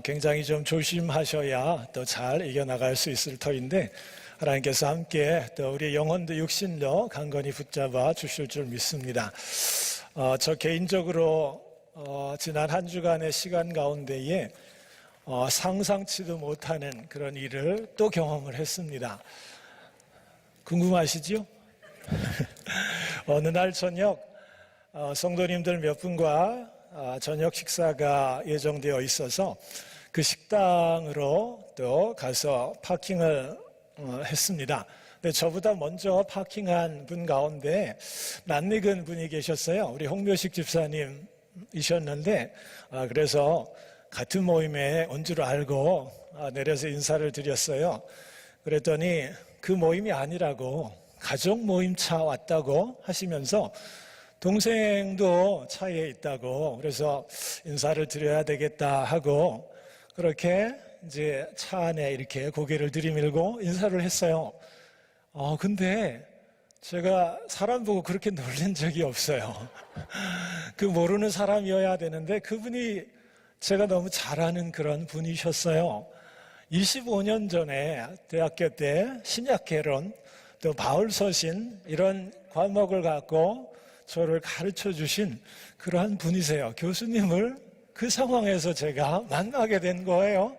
굉장히 좀 조심하셔야 또 잘 이겨나갈 수 있을 터인데 하나님께서 함께 또 우리 영혼도 육신도 강건히 붙잡아 주실 줄 믿습니다. 저 개인적으로 지난 한 주간의 시간 가운데에 상상치도 못하는 그런 일을 또 경험을 했습니다. 궁금하시죠? 어느 날 저녁 성도님들 몇 분과 저녁 식사가 예정되어 있어서 그 식당으로 또 가서 파킹을 했습니다. 근데 저보다 먼저 파킹한 분 가운데 낯익은 분이 계셨어요. 우리 홍묘식 집사님이셨는데 그래서 같은 모임에 온 줄 알고 내려서 인사를 드렸어요. 그랬더니 그 모임이 아니라고 가족 모임차 왔다고 하시면서 동생도 차에 있다고 그래서 인사를 드려야 되겠다 하고 그렇게 이제 차 안에 이렇게 고개를 들이밀고 인사를 했어요. 근데 제가 사람 보고 그렇게 놀란 적이 없어요. 그 모르는 사람이어야 되는데 그분이 제가 너무 잘 아는 그런 분이셨어요. 25년 전에 대학교 때 신약개론 또 바울서신 이런 과목을 갖고 저를 가르쳐 주신 그러한 분이세요. 교수님을 그 상황에서 제가 만나게 된 거예요.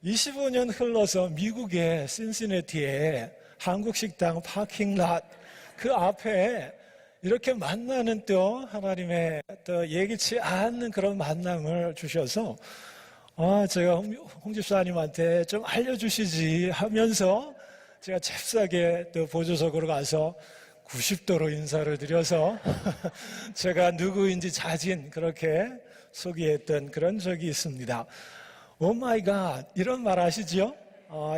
25년 흘러서 미국의 신시내티에 한국 식당 파킹랏 그 앞에 이렇게 만나는 또 하나님의 또 예기치 않는 그런 만남을 주셔서 제가 홍 집사님한테 좀 알려주시지 하면서 제가 잽싸게 또 보조석으로 가서 90도로 인사를 드려서 제가 누구인지 자진 그렇게 소개했던 그런 적이 있습니다. 오 마이 갓 이런 말 아시죠?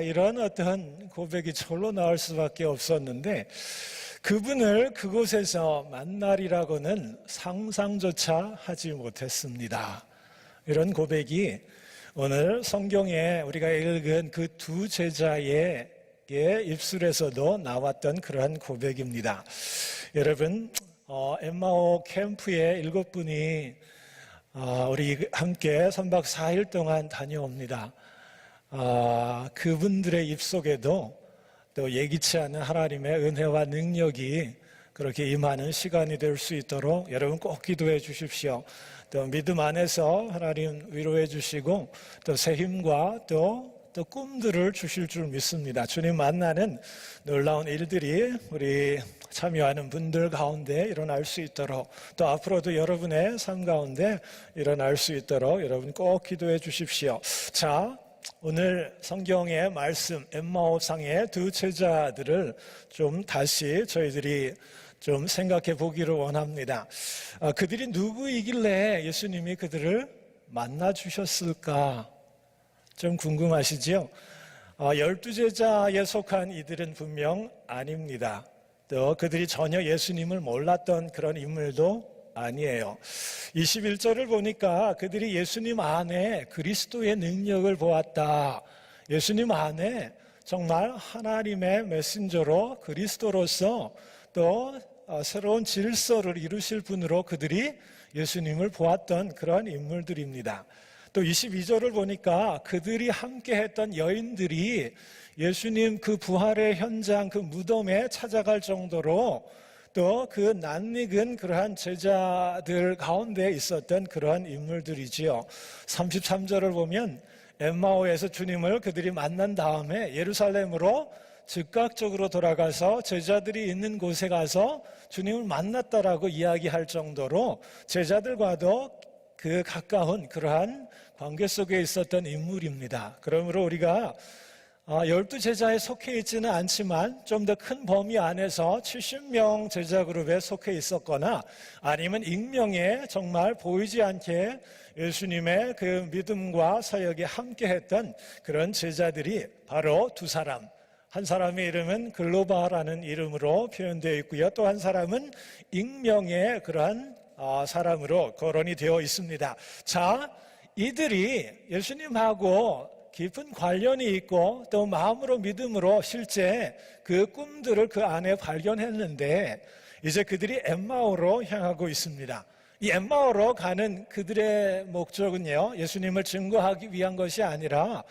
이런 어떤 고백이 절로 나올 수밖에 없었는데 그분을 그곳에서 만날이라고는 상상조차 하지 못했습니다. 이런 고백이 오늘 성경에 우리가 읽은 그 두 제자의 입술에서도 나왔던 그러한 고백입니다. 여러분, 엠마오 캠프에 7분이 우리 함께 3박 4일 동안 다녀옵니다. 그분들의 입속에도 또 예기치 않은 하나님의 은혜와 능력이 그렇게 임하는 시간이 될 수 있도록 여러분 꼭 기도해 주십시오. 또 믿음 안에서 하나님 위로해 주시고 또 새 힘과 또 꿈들을 주실 줄 믿습니다. 주님 만나는 놀라운 일들이 우리 참여하는 분들 가운데 일어날 수 있도록 또 앞으로도 여러분의 삶 가운데 일어날 수 있도록 여러분 꼭 기도해 주십시오. 자, 오늘 성경의 말씀 엠마오상의 두 제자들을 좀 다시 저희들이 좀 생각해 보기를 원합니다. 그들이 누구이길래 예수님이 그들을 만나 주셨을까? 좀 궁금하시죠? 12제자에 속한 이들은 분명 아닙니다. 또 그들이 전혀 예수님을 몰랐던 그런 인물도 아니에요. 21절을 보니까 그들이 예수님 안에 그리스도의 능력을 보았다. 예수님 안에 정말 하나님의 메신저로 그리스도로서 또 새로운 질서를 이루실 분으로 그들이 예수님을 보았던 그런 인물들입니다. 또 22절을 보니까 그들이 함께 했던 여인들이 예수님 그 부활의 현장 그 무덤에 찾아갈 정도로 또 그 낯익은 그러한 제자들 가운데 있었던 그러한 인물들이지요. 33절을 보면 엠마오에서 주님을 그들이 만난 다음에 예루살렘으로 즉각적으로 돌아가서 제자들이 있는 곳에 가서 주님을 만났다라고 이야기할 정도로 제자들과도 그 가까운 그러한 관계 속에 있었던 인물입니다. 그러므로 우리가 12제자에 속해 있지는 않지만 좀 더 큰 범위 안에서 70명 제자 그룹에 속해 있었거나 아니면 익명의 정말 보이지 않게 예수님의 그 믿음과 사역에 함께 했던 그런 제자들이 바로 두 사람. 한 사람의 이름은 글로바라는 이름으로 표현되어 있고요. 또 한 사람은 익명의 그러한 사람으로 거론이 되어 있습니다. 자, 이들이 예수님하고 깊은 관련이 있고 또 마음으로 믿음으로 실제 그 꿈들을 그 안에 발견했는데 이제 그들이 엠마오로 향하고 있습니다. 이 엠마오로 가는 그들의 목적은요, 예수님을 증거하기 위한 것이 아니라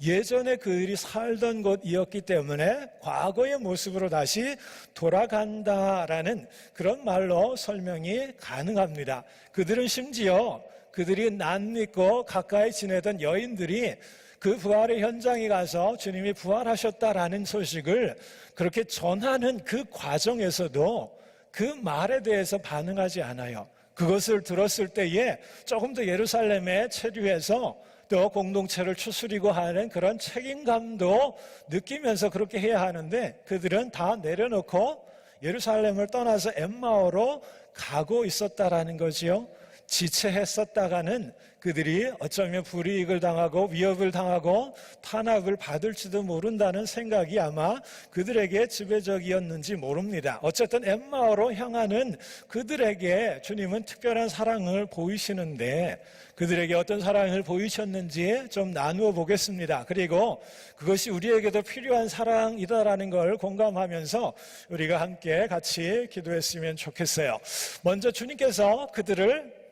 예전에 그들이 살던 곳이었기 때문에 과거의 모습으로 다시 돌아간다라는 그런 말로 설명이 가능합니다. 그들은 심지어 그들이 낯익고 가까이 지내던 여인들이 그 부활의 현장에 가서 주님이 부활하셨다라는 소식을 그렇게 전하는 그 과정에서도 그 말에 대해서 반응하지 않아요. 그것을 들었을 때에 조금 더 예루살렘에 체류해서 또 공동체를 추스리고 하는 그런 책임감도 느끼면서 그렇게 해야 하는데, 그들은 다 내려놓고 예루살렘을 떠나서 엠마오로 가고 있었다라는 거지요. 지체했었다가는 그들이 어쩌면 불이익을 당하고 위협을 당하고 탄압을 받을지도 모른다는 생각이 아마 그들에게 지배적이었는지 모릅니다. 어쨌든 엠마오로 향하는 그들에게 주님은 특별한 사랑을 보이시는데, 그들에게 어떤 사랑을 보이셨는지 좀 나누어 보겠습니다. 그리고 그것이 우리에게도 필요한 사랑이다라는 걸 공감하면서 우리가 함께 같이 기도했으면 좋겠어요. 먼저 주님께서 그들을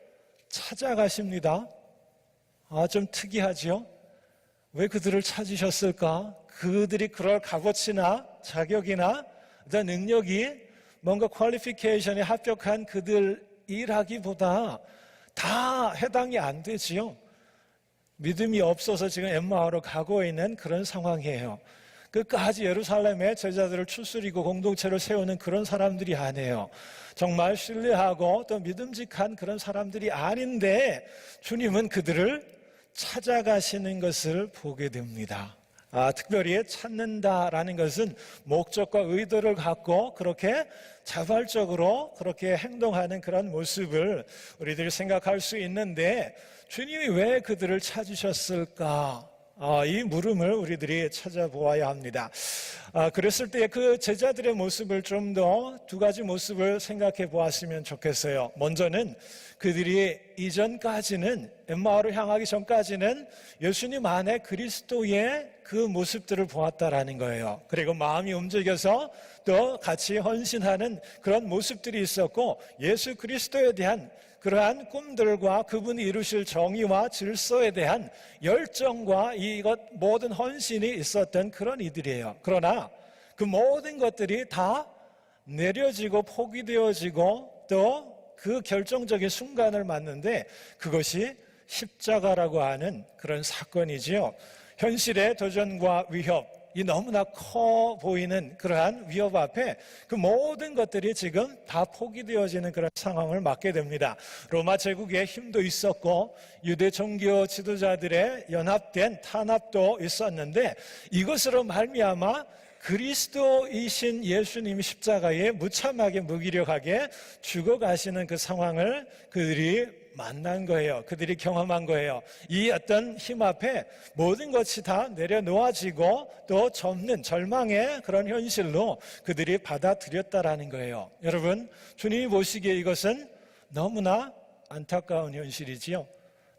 찾아가십니다. 좀 특이하죠? 왜 그들을 찾으셨을까? 그들이 그럴 값어치나 자격이나 어떤 능력이 뭔가 퀄리피케이션에 합격한 그들이라기보다 다 해당이 안 되지요. 믿음이 없어서 지금 엠마오로 가고 있는 그런 상황이에요. 끝까지 예루살렘에 제자들을 추스리고 공동체를 세우는 그런 사람들이 아니에요. 정말 신뢰하고 또 믿음직한 그런 사람들이 아닌데 주님은 그들을 찾아가시는 것을 보게 됩니다. 특별히 찾는다라는 것은 목적과 의도를 갖고 그렇게 자발적으로 그렇게 행동하는 그런 모습을 우리들이 생각할 수 있는데, 주님이 왜 그들을 찾으셨을까? 이 물음을 우리들이 찾아보아야 합니다. 그랬을 때 그 제자들의 모습을 좀 더 두 가지 모습을 생각해 보았으면 좋겠어요. 먼저는 그들이 이전까지는, 엠마오를 향하기 전까지는 예수님 안에 그리스도의 그 모습들을 보았다라는 거예요. 그리고 마음이 움직여서 또 같이 헌신하는 그런 모습들이 있었고, 예수 그리스도에 대한 그러한 꿈들과 그분이 이루실 정의와 질서에 대한 열정과 이것 모든 헌신이 있었던 그런 이들이에요. 그러나 그 모든 것들이 다 내려지고 포기되어지고 또 그 결정적인 순간을 맞는데, 그것이 십자가라고 하는 그런 사건이지요. 현실의 도전과 위협, 이 너무나 커 보이는 그러한 위협 앞에 그 모든 것들이 지금 다 포기되어지는 그런 상황을 맞게 됩니다. 로마 제국의 힘도 있었고 유대 종교 지도자들의 연합된 탄압도 있었는데, 이것으로 말미암아 그리스도이신 예수님이 십자가에 무참하게 무기력하게 죽어가시는 그 상황을 그들이 만난 거예요. 그들이 경험한 거예요. 이 어떤 힘 앞에 모든 것이 다 내려놓아지고 또 접는 절망의 그런 현실로 그들이 받아들였다라는 거예요. 여러분, 주님이 보시기에 이것은 너무나 안타까운 현실이지요.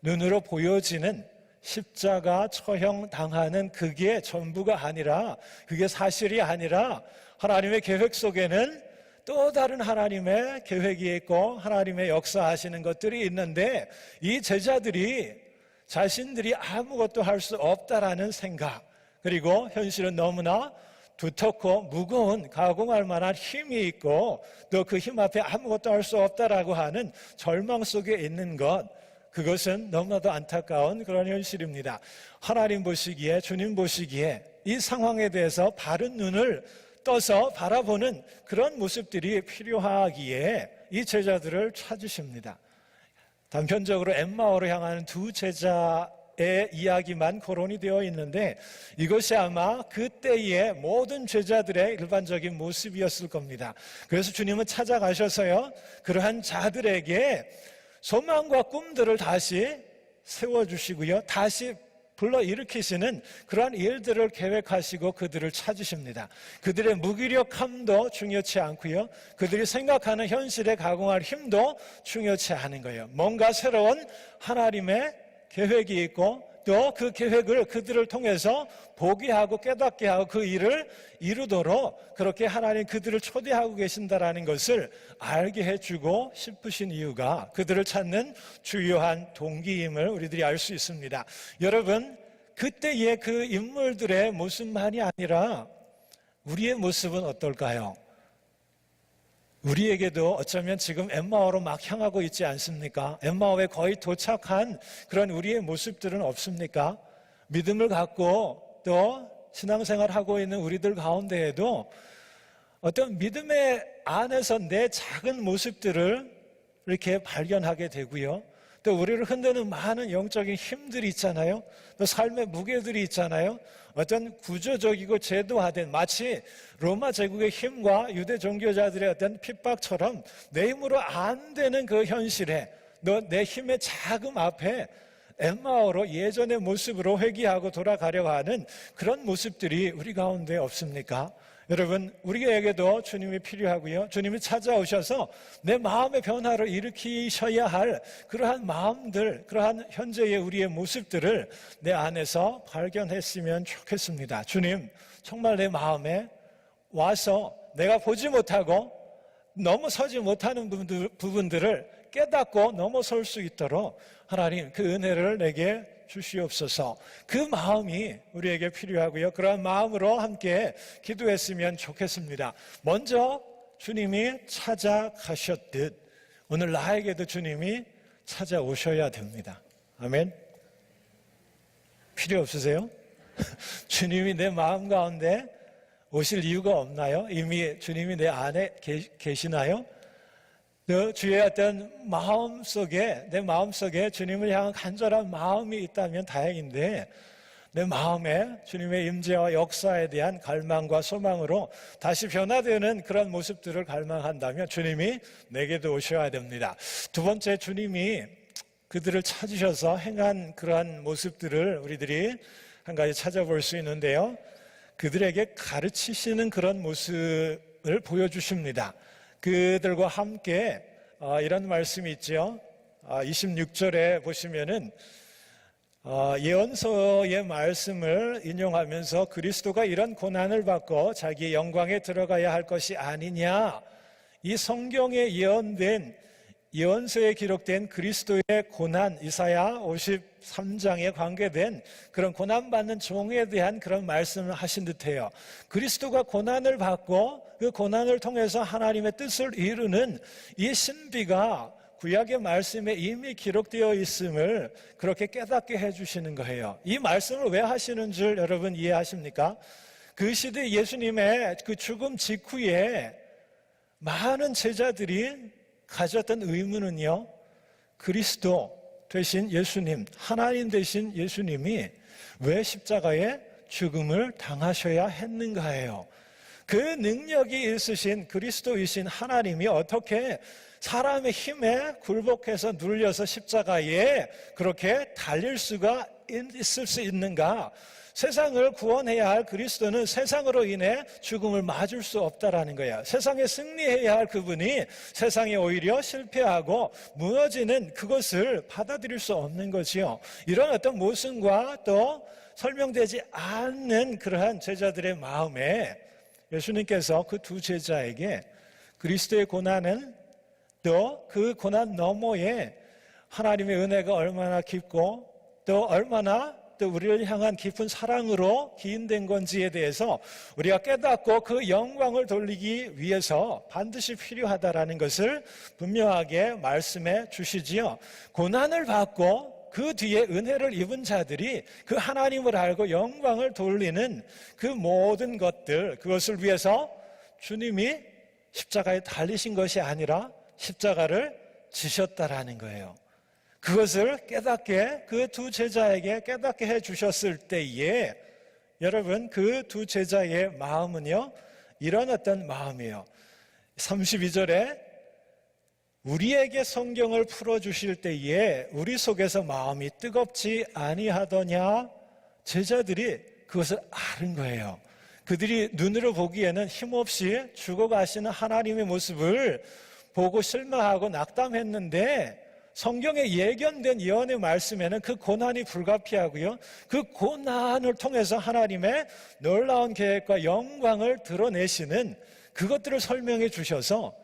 눈으로 보여지는 십자가 처형 당하는 그게 전부가 아니라, 그게 사실이 아니라 하나님의 계획 속에는 또 다른 하나님의 계획이 있고 하나님의 역사하시는 것들이 있는데, 이 제자들이 자신들이 아무것도 할 수 없다라는 생각, 그리고 현실은 너무나 두텁고 무거운, 가공할 만한 힘이 있고 또 그 힘 앞에 아무것도 할 수 없다라고 하는 절망 속에 있는 것, 그것은 너무나도 안타까운 그런 현실입니다. 하나님 보시기에, 주님 보시기에 이 상황에 대해서 바른 눈을 떠서 바라보는 그런 모습들이 필요하기에 이 제자들을 찾으십니다. 단편적으로 엠마오로 향하는 두 제자의 이야기만 거론이 되어 있는데, 이것이 아마 그때의 모든 제자들의 일반적인 모습이었을 겁니다. 그래서 주님은 찾아가셔서요, 그러한 자들에게 소망과 꿈들을 다시 세워주시고요, 다시 불러일으키시는 그러한 일들을 계획하시고 그들을 찾으십니다. 그들의 무기력함도 중요치 않고요, 그들이 생각하는 현실에 가공할 힘도 중요치 않은 거예요. 뭔가 새로운 하나님의 계획이 있고 또 그 계획을 그들을 통해서 보게 하고 깨닫게 하고 그 일을 이루도록 그렇게 하나님 그들을 초대하고 계신다라는 것을 알게 해주고 싶으신 이유가 그들을 찾는 주요한 동기임을 우리들이 알 수 있습니다. 여러분, 그때의 그 인물들의 모습만이 아니라 우리의 모습은 어떨까요? 우리에게도 어쩌면 지금 엠마오로 막 향하고 있지 않습니까? 엠마오에 거의 도착한 그런 우리의 모습들은 없습니까? 믿음을 갖고 또 신앙생활하고 있는 우리들 가운데에도 어떤 믿음의 안에서 내 작은 모습들을 이렇게 발견하게 되고요. 또 우리를 흔드는 많은 영적인 힘들이 있잖아요. 또 삶의 무게들이 있잖아요. 어떤 구조적이고 제도화된 마치 로마 제국의 힘과 유대 종교자들의 어떤 핍박처럼 내 힘으로 안 되는 그 현실에 내 힘의 자금 앞에 엠마오로 예전의 모습으로 회귀하고 돌아가려고 하는 그런 모습들이 우리 가운데 없습니까? 여러분, 우리에게도 주님이 필요하고요. 주님이 찾아오셔서 내 마음의 변화를 일으키셔야 할 그러한 마음들, 그러한 현재의 우리의 모습들을 내 안에서 발견했으면 좋겠습니다. 주님, 정말 내 마음에 와서 내가 보지 못하고 넘어서지 못하는 부분들을 깨닫고 넘어설 수 있도록 하나님 그 은혜를 내게 주시옵소서. 그 마음이 우리에게 필요하고요. 그런 마음으로 함께 기도했으면 좋겠습니다. 먼저 주님이 찾아가셨듯 오늘 나에게도 주님이 찾아오셔야 됩니다. 아멘. 필요 없으세요? 주님이 내 마음 가운데 오실 이유가 없나요? 이미 주님이 내 안에 계시나요? 주의 어떤 내 마음속에 주님을 향한 간절한 마음이 있다면 다행인데 내 마음에 주님의 임재와 역사에 대한 갈망과 소망으로 다시 변화되는 그런 모습들을 갈망한다면 주님이 내게도 오셔야 됩니다. 두 번째, 주님이 그들을 찾으셔서 행한 그러한 모습들을 우리들이 한 가지 찾아볼 수 있는데요. 그들에게 가르치시는 그런 모습을 보여주십니다. 그들과 함께 이런 말씀이 있죠. 26절에 보시면은 예언서의 말씀을 인용하면서 그리스도가 이런 고난을 받고 자기의 영광에 들어가야 할 것이 아니냐, 이 성경에 예언된 예언서에 기록된 그리스도의 고난, 이사야 53장에 관계된 그런 고난받는 종에 대한 그런 말씀을 하신 듯해요. 그리스도가 고난을 받고 그 고난을 통해서 하나님의 뜻을 이루는 이 신비가 구약의 말씀에 이미 기록되어 있음을 그렇게 깨닫게 해주시는 거예요. 이 말씀을 왜 하시는 줄 여러분 이해하십니까? 그 시대 예수님의 그 죽음 직후에 많은 제자들이 가졌던 의문은요, 그리스도 되신 예수님, 하나님 되신 예수님이 왜 십자가에 죽음을 당하셔야 했는가예요. 그 능력이 있으신 그리스도이신 하나님이 어떻게 사람의 힘에 굴복해서 눌려서 십자가에 그렇게 달릴 수가 있을 수 있는가? 세상을 구원해야 할 그리스도는 세상으로 인해 죽음을 맞을 수 없다라는 거예요. 세상에 승리해야 할 그분이 세상에 오히려 실패하고 무너지는 그것을 받아들일 수 없는 거지요. 이런 어떤 모순과 또 설명되지 않는 그러한 제자들의 마음에 예수님께서 그 두 제자에게 그리스도의 고난은 또 그 고난 너머에 하나님의 은혜가 얼마나 깊고 또 얼마나 또 우리를 향한 깊은 사랑으로 기인된 건지에 대해서 우리가 깨닫고 그 영광을 돌리기 위해서 반드시 필요하다라는 것을 분명하게 말씀해 주시지요. 고난을 받고 그 뒤에 은혜를 입은 자들이 그 하나님을 알고 영광을 돌리는 그 모든 것들, 그것을 위해서 주님이 십자가에 달리신 것이 아니라 십자가를 지셨다라는 거예요. 그것을 깨닫게 그 두 제자에게 깨닫게 해 주셨을 때에 여러분 그 두 제자의 마음은요 이런 어떤 마음이에요. 32절에 우리에게 성경을 풀어주실 때에 우리 속에서 마음이 뜨겁지 아니하더냐. 제자들이 그것을 아는 거예요. 그들이 눈으로 보기에는 힘없이 죽어가시는 하나님의 모습을 보고 실망하고 낙담했는데 성경에 예견된 예언의 말씀에는 그 고난이 불가피하고요, 그 고난을 통해서 하나님의 놀라운 계획과 영광을 드러내시는 그것들을 설명해 주셔서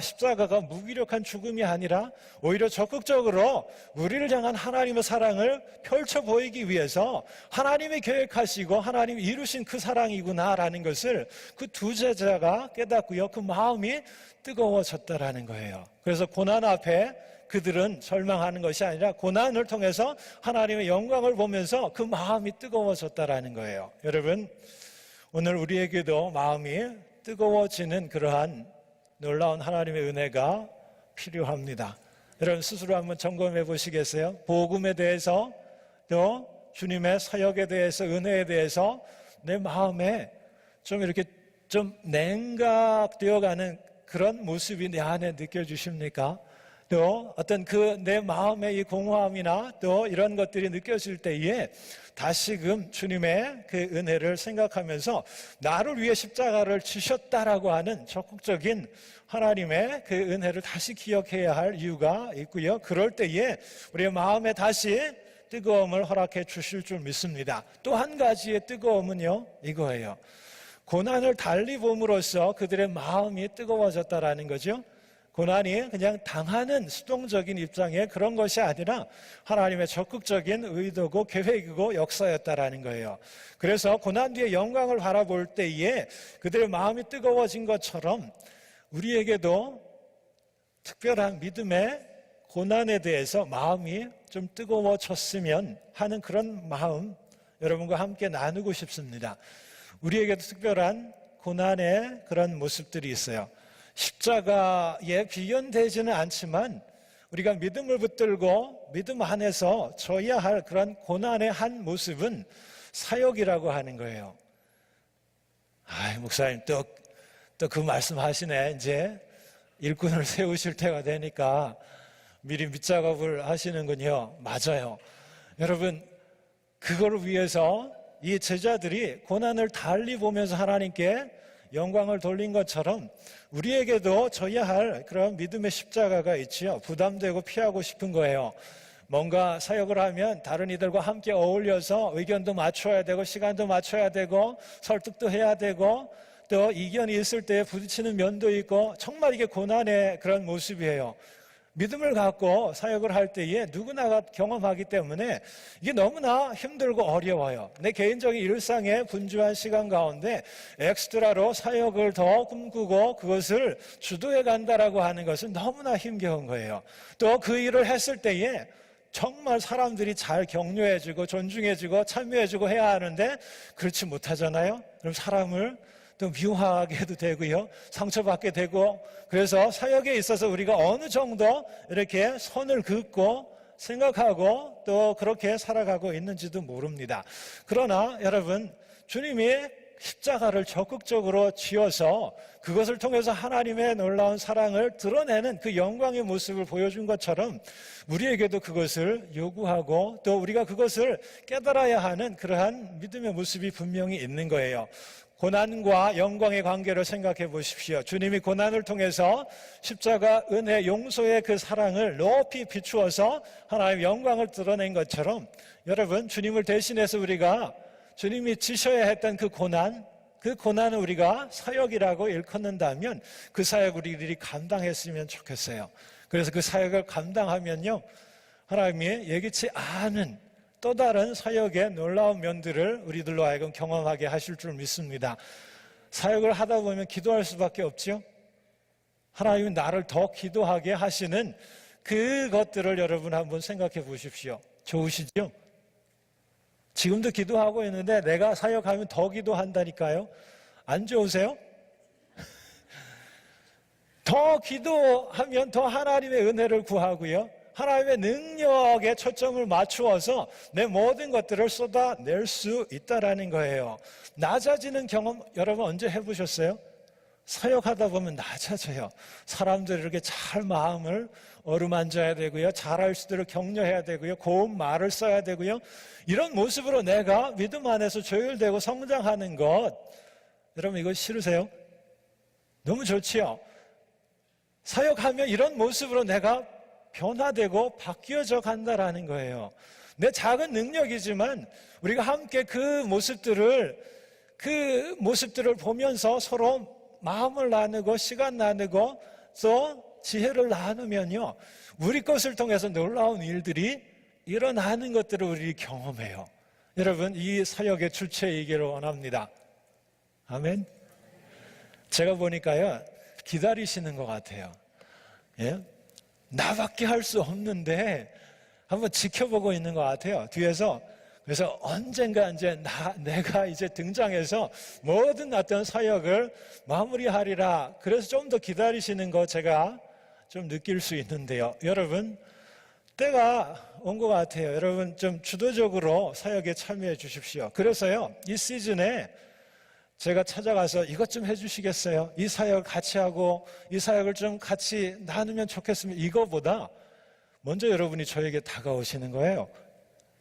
십자가가 무기력한 죽음이 아니라 오히려 적극적으로 우리를 향한 하나님의 사랑을 펼쳐 보이기 위해서 하나님이 계획하시고 하나님이 이루신 그 사랑이구나라는 것을 그 두 제자가 깨닫고요, 그 마음이 뜨거워졌다라는 거예요. 그래서 고난 앞에 그들은 절망하는 것이 아니라 고난을 통해서 하나님의 영광을 보면서 그 마음이 뜨거워졌다라는 거예요. 여러분, 오늘 우리에게도 마음이 뜨거워지는 그러한 놀라운 하나님의 은혜가 필요합니다. 여러분 스스로 한번 점검해 보시겠어요? 복음에 대해서, 또 주님의 사역에 대해서, 은혜에 대해서 내 마음에 좀 이렇게 좀 냉각되어가는 그런 모습이 내 안에 느껴지십니까? 또 어떤 그 내 마음의 이 공허함이나 또 이런 것들이 느껴질 때에 다시금 주님의 그 은혜를 생각하면서 나를 위해 십자가를 지셨다라고 하는 적극적인 하나님의 그 은혜를 다시 기억해야 할 이유가 있고요. 그럴 때에 우리의 마음에 다시 뜨거움을 허락해 주실 줄 믿습니다. 또 한 가지의 뜨거움은요, 이거예요. 고난을 달리 봄으로써 그들의 마음이 뜨거워졌다라는 거죠. 고난이 그냥 당하는 수동적인 입장의 그런 것이 아니라 하나님의 적극적인 의도고 계획이고 역사였다라는 거예요. 그래서 고난 뒤에 영광을 바라볼 때에 그들의 마음이 뜨거워진 것처럼 우리에게도 특별한 믿음의 고난에 대해서 마음이 좀 뜨거워졌으면 하는 그런 마음 여러분과 함께 나누고 싶습니다. 우리에게도 특별한 고난의 그런 모습들이 있어요. 십자가에 비견되지는 않지만 우리가 믿음을 붙들고 믿음 안에서 져야 할 그런 고난의 한 모습은 사역이라고 하는 거예요. 목사님 또 그 말씀하시네. 이제 일꾼을 세우실 때가 되니까 미리 밑작업을 하시는군요. 맞아요. 여러분, 그거를 위해서 이 제자들이 고난을 달리 보면서 하나님께 영광을 돌린 것처럼 우리에게도 져야 할 그런 믿음의 십자가가 있지요. 부담되고 피하고 싶은 거예요. 뭔가 사역을 하면 다른 이들과 함께 어울려서 의견도 맞춰야 되고 시간도 맞춰야 되고 설득도 해야 되고 또 이견이 있을 때 부딪히는 면도 있고 정말 이게 고난의 그런 모습이에요. 믿음을 갖고 사역을 할 때에 누구나가 경험하기 때문에 이게 너무나 힘들고 어려워요. 내 개인적인 일상의 분주한 시간 가운데 엑스트라로 사역을 더 꿈꾸고 그것을 주도해 간다라고 하는 것은 너무나 힘겨운 거예요. 또 그 일을 했을 때에 정말 사람들이 잘 격려해주고 존중해주고 참여해주고 해야 하는데 그렇지 못하잖아요. 그럼 사람을 또 미워하게도 되고요, 상처받게 되고, 그래서 사역에 있어서 우리가 어느 정도 이렇게 선을 긋고 생각하고 또 그렇게 살아가고 있는지도 모릅니다. 그러나 여러분, 주님이 십자가를 적극적으로 지어서 그것을 통해서 하나님의 놀라운 사랑을 드러내는 그 영광의 모습을 보여준 것처럼 우리에게도 그것을 요구하고 또 우리가 그것을 깨달아야 하는 그러한 믿음의 모습이 분명히 있는 거예요. 고난과 영광의 관계를 생각해 보십시오. 주님이 고난을 통해서 십자가 은혜 용서의 그 사랑을 높이 비추어서 하나님의 영광을 드러낸 것처럼 여러분, 주님을 대신해서 우리가 주님이 지셔야 했던 그 고난을 우리가 사역이라고 일컫는다면 그 사역 우리들이 감당했으면 좋겠어요. 그래서 그 사역을 감당하면요, 하나님이 예기치 않은 또 다른 사역의 놀라운 면들을 우리들로 하여금 경험하게 하실 줄 믿습니다. 사역을 하다 보면 기도할 수밖에 없죠. 하나님이 나를 더 기도하게 하시는 그것들을 여러분 한번 생각해 보십시오. 좋으시죠? 지금도 기도하고 있는데 내가 사역하면 더 기도한다니까요. 안 좋으세요? 더 기도하면 더 하나님의 은혜를 구하고요, 하나님의 능력에 초점을 맞추어서 내 모든 것들을 쏟아낼 수 있다라는 거예요. 낮아지는 경험 여러분 언제 해보셨어요? 사역하다 보면 낮아져요. 사람들이 이렇게 잘 마음을 어루만져야 되고요, 잘할 수 있도록 격려해야 되고요, 고운 말을 써야 되고요, 이런 모습으로 내가 믿음 안에서 조율되고 성장하는 것, 여러분 이거 싫으세요? 너무 좋지요? 사역하면 이런 모습으로 내가 변화되고 바뀌어져 간다라는 거예요. 내 작은 능력이지만 우리가 함께 그 모습들을 보면서 서로 마음을 나누고 시간 나누고 또 지혜를 나누면요, 우리 것을 통해서 놀라운 일들이 일어나는 것들을 우리 경험해요. 여러분, 이 사역의 주체이기를 원합니다. 아멘. 제가 보니까요, 기다리시는 것 같아요. 예? 나밖에 할 수 없는데 한번 지켜보고 있는 것 같아요. 뒤에서. 그래서 언젠가 이제 내가 이제 등장해서 모든 어떤 사역을 마무리하리라. 그래서 좀 더 기다리시는 거 제가 좀 느낄 수 있는데요. 여러분, 때가 온 것 같아요. 여러분, 좀 주도적으로 사역에 참여해 주십시오. 그래서요, 이 시즌에 제가 찾아가서 이것 좀 해주시겠어요? 이 사역을 같이 하고 이 사역을 좀 같이 나누면 좋겠습니다. 이거보다 먼저 여러분이 저에게 다가오시는 거예요.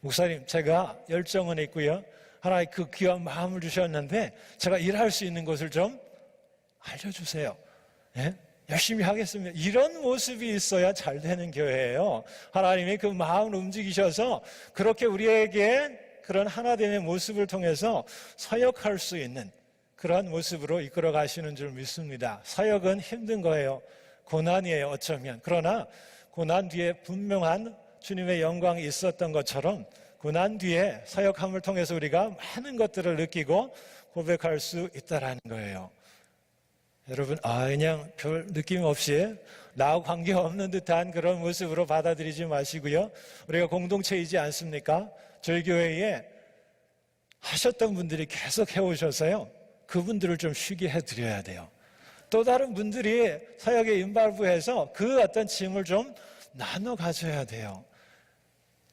목사님, 제가 열정은 있고요, 하나님 그 귀한 마음을 주셨는데 제가 일할 수 있는 곳을 좀 알려주세요. 예? 열심히 하겠습니다. 이런 모습이 있어야 잘 되는 교회예요. 하나님이 그 마음을 움직이셔서 그렇게 우리에게 그런 하나됨의 모습을 통해서 사역할 수 있는 그러한 모습으로 이끌어 가시는 줄 믿습니다. 사역은 힘든 거예요. 고난이에요, 어쩌면. 그러나 고난 뒤에 분명한 주님의 영광이 있었던 것처럼 고난 뒤에 사역함을 통해서 우리가 많은 것들을 느끼고 고백할 수 있다는 거예요. 여러분, 그냥 별 느낌 없이 나하고 관계없는 듯한 그런 모습으로 받아들이지 마시고요. 우리가 공동체이지 않습니까? 저희 교회에 하셨던 분들이 계속 해오셔서요, 그분들을 좀 쉬게 해드려야 돼요. 또 다른 분들이 사역에 인발부해서 그 어떤 짐을 좀 나눠 가져야 돼요.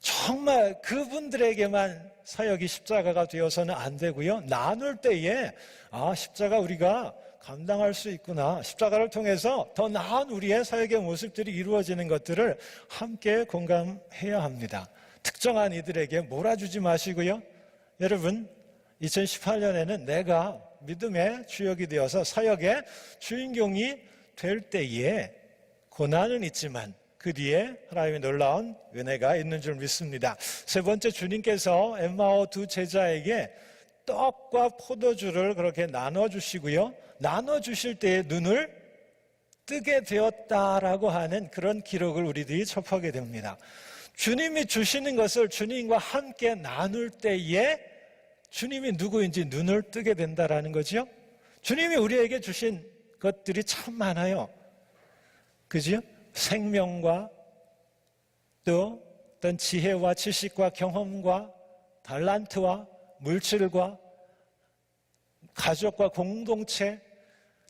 정말 그분들에게만 사역이 십자가가 되어서는 안 되고요. 나눌 때에 십자가 우리가 감당할 수 있구나. 십자가를 통해서 더 나은 우리의 사역의 모습들이 이루어지는 것들을 함께 공감해야 합니다. 특정한 이들에게 몰아주지 마시고요. 여러분, 2018년에는 내가 믿음의 주역이 되어서 사역의 주인공이 될 때에 고난은 있지만 그 뒤에 하나님의 놀라운 은혜가 있는 줄 믿습니다. 세 번째, 주님께서 엠마오 두 제자에게 떡과 포도주를 그렇게 나눠주시고요, 나눠주실 때에 눈을 뜨게 되었다라고 하는 그런 기록을 우리들이 접하게 됩니다. 주님이 주시는 것을 주님과 함께 나눌 때에 주님이 누구인지 눈을 뜨게 된다라는 거죠. 주님이 우리에게 주신 것들이 참 많아요. 그죠? 생명과 또 어떤 지혜와 지식과 경험과 달란트와 물질과 가족과 공동체,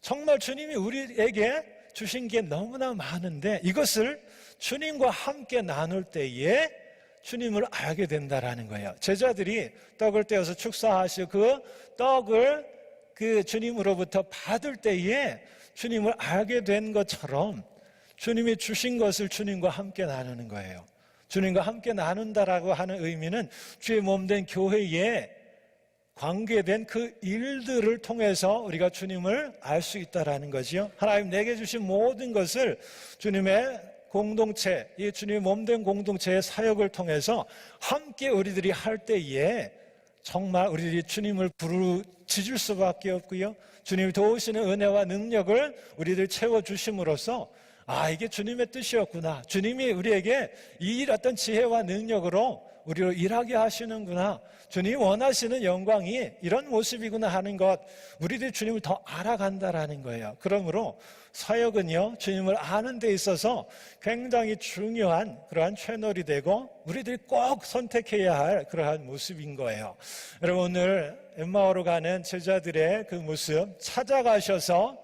정말 주님이 우리에게 주신 게 너무나 많은데 이것을 주님과 함께 나눌 때에 주님을 알게 된다라는 거예요. 제자들이 떡을 떼어서 축사하시고 그 떡을 그 주님으로부터 받을 때에 주님을 알게 된 것처럼 주님이 주신 것을 주님과 함께 나누는 거예요. 주님과 함께 나눈다라고 하는 의미는 주의 몸된 교회에 관계된 그 일들을 통해서 우리가 주님을 알 수 있다라는 거지요. 하나님 내게 주신 모든 것을 주님의 공동체, 이 주님의 몸된 공동체의 사역을 통해서 함께 우리들이 할 때에 정말 우리들이 주님을 부르짖을 수밖에 없고요, 주님이 도우시는 은혜와 능력을 우리들 채워주심으로써 이게 주님의 뜻이었구나, 주님이 우리에게 이 어떤 지혜와 능력으로 우리로 일하게 하시는구나, 주님이 원하시는 영광이 이런 모습이구나 하는 것, 우리들이 주님을 더 알아간다라는 거예요. 그러므로 사역은요, 주님을 아는 데 있어서 굉장히 중요한 그러한 채널이 되고 우리들이 꼭 선택해야 할 그러한 모습인 거예요. 여러분, 오늘 엠마오로 가는 제자들의 그 모습 찾아가셔서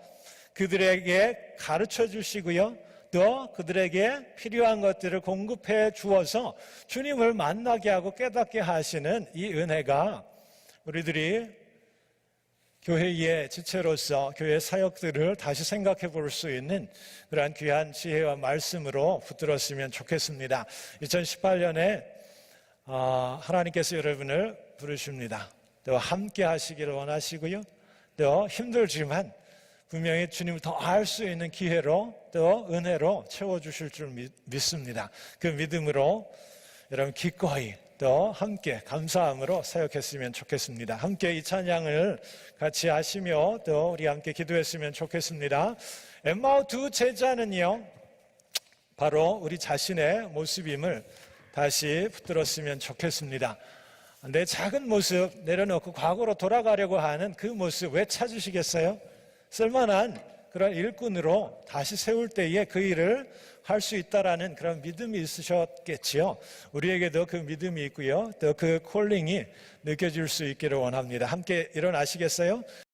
그들에게 가르쳐 주시고요, 또 그들에게 필요한 것들을 공급해 주어서 주님을 만나게 하고 깨닫게 하시는 이 은혜가 우리들이 교회의 지체로서 교회 사역들을 다시 생각해 볼 수 있는 그러한 귀한 지혜와 말씀으로 붙들었으면 좋겠습니다. 2018년에 하나님께서 여러분을 부르십니다. 또 함께 하시기를 원하시고요, 또 힘들지만 분명히 주님을 더 알 수 있는 기회로 또 은혜로 채워주실 줄 믿습니다. 그 믿음으로 여러분 기꺼이 또 함께 감사함으로 사역했으면 좋겠습니다. 함께 이 찬양을 같이 하시며 또 우리 함께 기도했으면 좋겠습니다. 엠마오 두 제자는요, 바로 우리 자신의 모습임을 다시 붙들었으면 좋겠습니다. 내 작은 모습 내려놓고 과거로 돌아가려고 하는 그 모습 왜 찾으시겠어요? 쓸만한 그런 일꾼으로 다시 세울 때에 그 일을 할 수 있다라는 그런 믿음이 있으셨겠지요. 우리에게도 그 믿음이 있고요. 또 그 콜링이 느껴질 수 있기를 원합니다. 함께 일어나시겠어요?